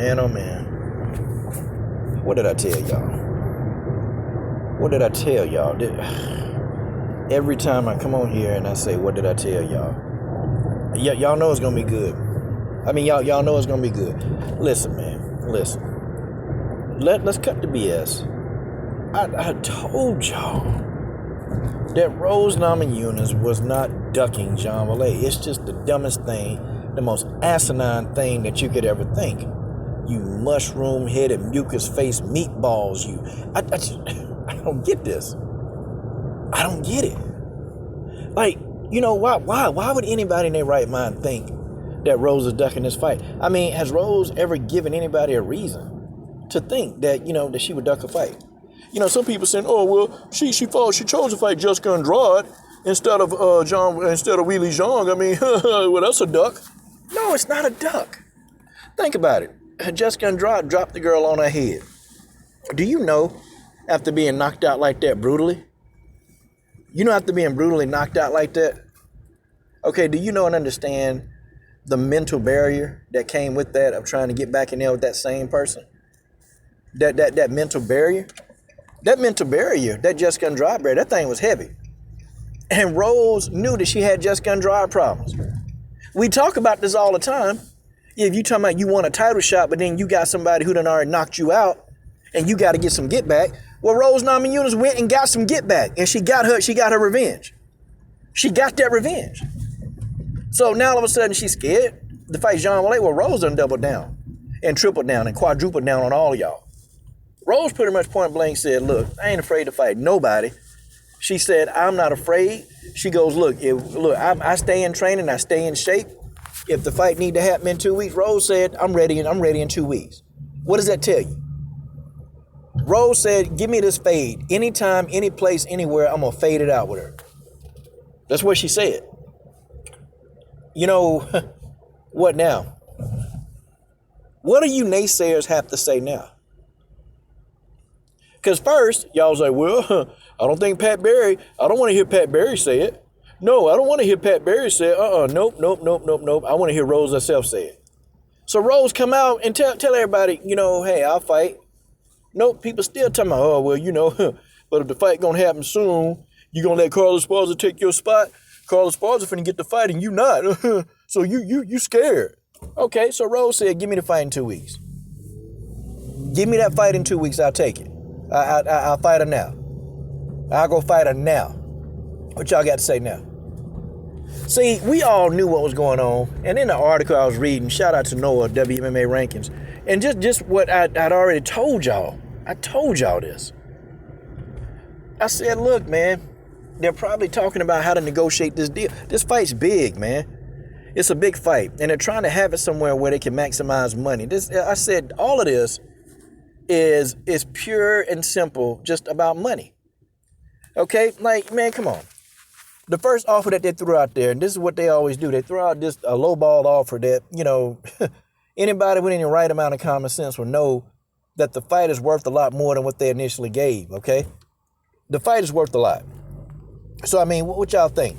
Man, oh man. What did I tell y'all? Every time I come on here and I say, what did I tell y'all? Y'all know it's gonna be good. I mean, y'all know it's gonna be good. Listen, man. Listen. Let's cut the BS. I told y'all that Rose Namajunas was not ducking Zhang Weili. It's just the dumbest thing, the most asinine thing that you could ever think. You mushroom-headed, mucus-faced meatballs, you. I don't get this. I don't get it. Like, you know, why would anybody in their right mind think that Rose is ducking this fight? I mean, has Rose ever given anybody a reason to think that, you know, that she would duck a fight? You know, some people saying, oh, well, she chose to fight Jessica Andrade instead of Weili Zhang. I mean, well, that's a duck. No, it's not a duck. Think about it. Jessica Andrade dropped the girl on her head. Do you know, after being knocked out like that brutally? You know, after being brutally knocked out like that? Okay, do you know and understand the mental barrier that came with that of trying to get back in there with that same person? That mental barrier? That mental barrier, that Jessica Andrade barrier, that thing was heavy. And Rose knew that she had Jessica Andrade problems. We talk about this all the time. If you talking about you want a title shot, but then you got somebody who done already knocked you out, and you got to get some get back. Well, Rose Namajunas went and got some get back, and she got her revenge. She got that revenge. So now all of a sudden she's scared to fight Zhang Weili. Well, Rose done doubled down and tripled down and quadrupled down on all of y'all. Rose pretty much point blank said, look, I ain't afraid to fight nobody. She said, I'm not afraid. She goes, look, I stay in training, I stay in shape. If the fight need to happen in 2 weeks, Rose said, I'm ready in 2 weeks. What does that tell you? Rose said, give me this fade. Anytime, any place, anywhere, I'm going to fade it out with her. That's what she said. You know, what now? What do you naysayers have to say now? Because first, y'all was like, well, I don't want to hear Pat Barry say it. No, I don't want to hear Pat Barry say it. Nope. I want to hear Rose herself say it. So Rose come out and tell everybody, you know, hey, I'll fight. Nope, people still talking about, oh, well, you know, but if the fight going to happen soon, you going to let Carlos Esparza take your spot? Carlos Esparza finna get the fight and you not. So you scared. Okay, so Rose said, give me the fight in 2 weeks. Give me that fight in 2 weeks, I'll take it. I'll fight her now. I'll go fight her now. What y'all got to say now? See, we all knew what was going on. And in the article I was reading, shout out to Noah, WMMA Rankings, and just what I'd already told y'all. I told y'all this. I said, look, man, they're probably talking about how to negotiate this deal. This fight's big, man. It's a big fight. And they're trying to have it somewhere where they can maximize money. I said, all of this is pure and simple, just about money. Okay? Like, man, come on. The first offer that they threw out there, and this is what they always do, they throw out just a lowball offer that, you know, anybody with any right amount of common sense will know that the fight is worth a lot more than what they initially gave, okay? The fight is worth a lot. So, I mean, what y'all think?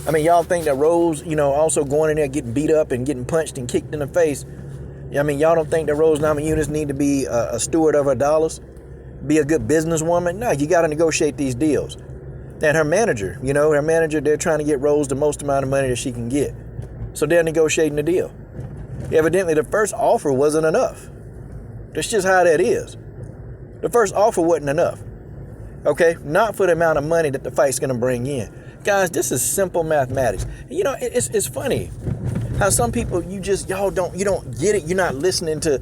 I mean, y'all think that Rose, you know, also going in there getting beat up and getting punched and kicked in the face, I mean, y'all don't think that Rose Namajunas need to be a steward of her dollars? Be a good businesswoman? No, you got to negotiate these deals. And her manager, they're trying to get Rose the most amount of money that she can get. So they're negotiating the deal. Evidently, the first offer wasn't enough. That's just how that is. The first offer wasn't enough. Okay? Not for the amount of money that the fight's going to bring in. Guys, this is simple mathematics. You know, it's funny how some people, you don't get it. You're not listening to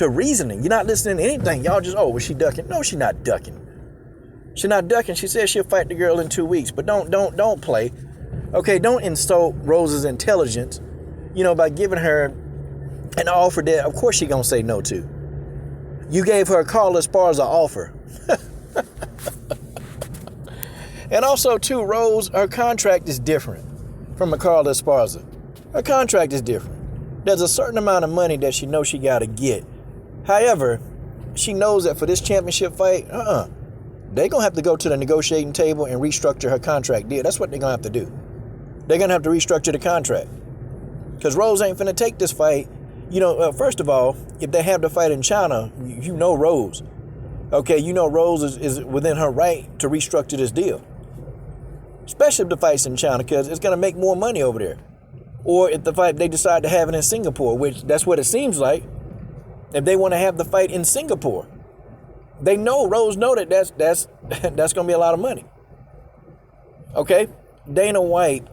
reasoning. You're not listening to anything. Y'all just, was she ducking? No, she's not ducking. She's not ducking. She says she'll fight the girl in 2 weeks. But don't play. Okay, don't insult Rose's intelligence, you know, by giving her an offer that, of course, she's going to say no to. You gave her a call as far as an offer. And also, too, Rose, her contract is different from a Carlos Esparza. Her contract is different. There's a certain amount of money that she knows she got to get. However, she knows that for this championship fight, they're going to have to go to the negotiating table and restructure her contract deal. That's what they're going to have to do. They're going to have to restructure the contract. Because Rose ain't finna take this fight First of all, if they have the fight in China, you know Rose. Okay, you know Rose is within her right to restructure this deal. Especially if the fight's in China, because it's going to make more money over there. Or if the fight, they decide to have it in Singapore, which that's what it seems like. If they want to have the fight in Singapore, they know, Rose know that's going to be a lot of money. Okay? Dana White,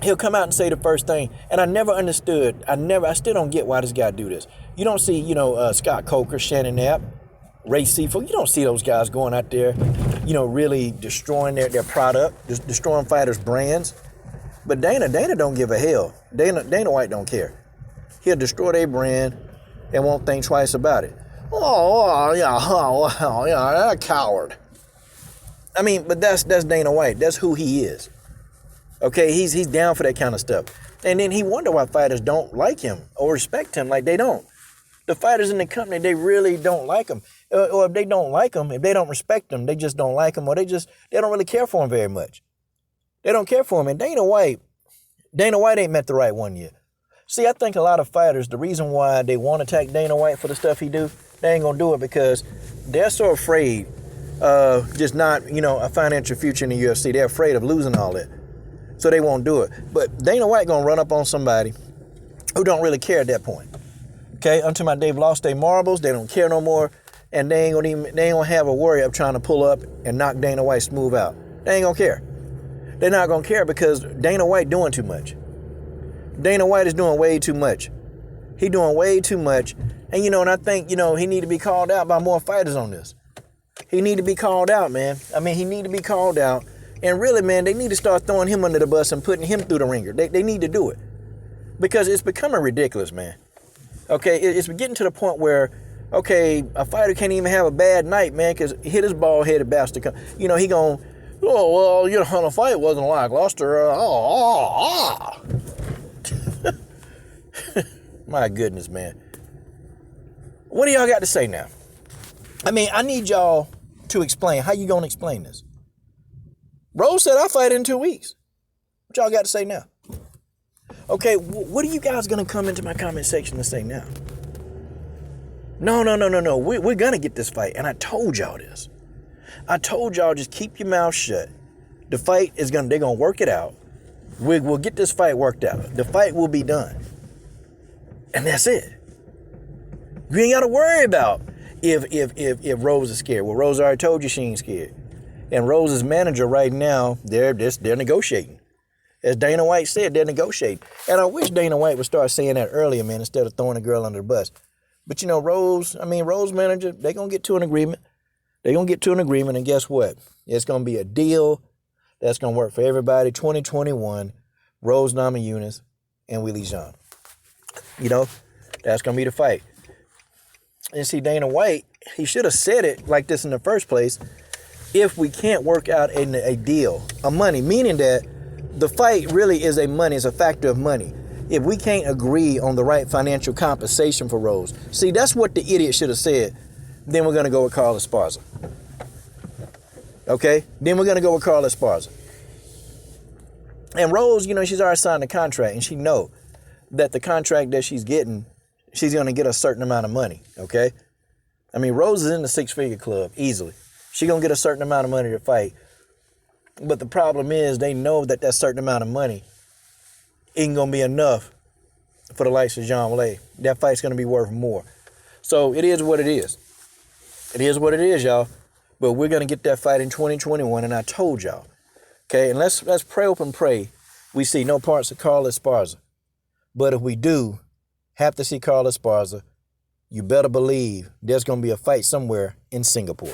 he'll come out and say the first thing. And I never understood, I still don't get why this guy do this. You don't see, Scott Coker, Shannon Knapp, Ray Seafood. You don't see those guys going out there, really destroying their product, destroying fighters' brands. But Dana don't give a hell. Dana White don't care. He'll destroy their brand and won't think twice about it. Yeah, coward. I mean, but that's Dana White. That's who he is. Okay, he's down for that kind of stuff. And then he wonder why fighters don't like him or respect him like they don't. The fighters in the company, they really don't like him. Or if they don't like him, if they don't respect him, they just don't like him, or they don't really care for him very much. They don't care for him. And Dana White ain't met the right one yet. See, I think a lot of fighters, the reason why they won't attack Dana White for the stuff he do, they ain't gonna do it because they're so afraid of just not, a financial future in the UFC. They're afraid of losing all that. So they won't do it. But Dana White gonna run up on somebody who don't really care at that point. Okay, until they've lost their marbles, they don't care no more, and they ain't gonna have a worry of trying to pull up and knock Dana White smooth out. They ain't gonna care. They're not gonna care because Dana White doing too much. Dana White is doing way too much. He doing way too much. And, and I think, he need to be called out by more fighters on this. He need to be called out, man. I mean, he need to be called out. And really, man, they need to start throwing him under the bus and putting him through the ringer. They need to do it. Because it's becoming ridiculous, man. Okay, it's getting to the point where, okay, a fighter can't even have a bad night, man, because he hit his bald-headed bastard. He going, the fight wasn't lackluster. My goodness, man. What do y'all got to say now? I mean, I need y'all to explain. How you going to explain this? Rose said I'll fight in 2 weeks. What y'all got to say now? Okay, what are you guys going to come into my comment section to say now? No. We're going to get this fight. And I told y'all this. I told y'all just keep your mouth shut. The fight they're going to work it out. We'll get this fight worked out. The fight will be done. And that's it. You ain't got to worry about if Rose is scared. Well, Rose already told you she ain't scared. And Rose's manager right now, they're negotiating. As Dana White said, they're negotiating. And I wish Dana White would start saying that earlier, man, instead of throwing a girl under the bus. But, Rose manager, they're going to get to an agreement. They're going to get to an agreement, and guess what? It's going to be a deal that's going to work for everybody. 2021, Rose Namajunas and Weili Zhang. That's going to be the fight. And see, Dana White, he should have said it like this in the first place. If we can't work out a deal, a money, meaning that the fight really is a factor of money. If we can't agree on the right financial compensation for Rose, see, that's what the idiot should have said. Then we're going to go with Carla Esparza. Okay? Then we're going to go with Carla Esparza. And Rose, she's already signed a contract, and she know that the contract that she's getting, she's going to get a certain amount of money, okay? I mean, Rose is in the six-figure club, easily. She's going to get a certain amount of money to fight. But the problem is they know that certain amount of money ain't going to be enough for the likes of Zhang Weili. That fight's going to be worth more. So it is what it is. It is what it is, y'all. But we're going to get that fight in 2021, and I told y'all. Okay, and let's pray, hope, and pray we see no parts of Carla Esparza. But if we do have to see Carla Esparza, you better believe there's going to be a fight somewhere in Singapore.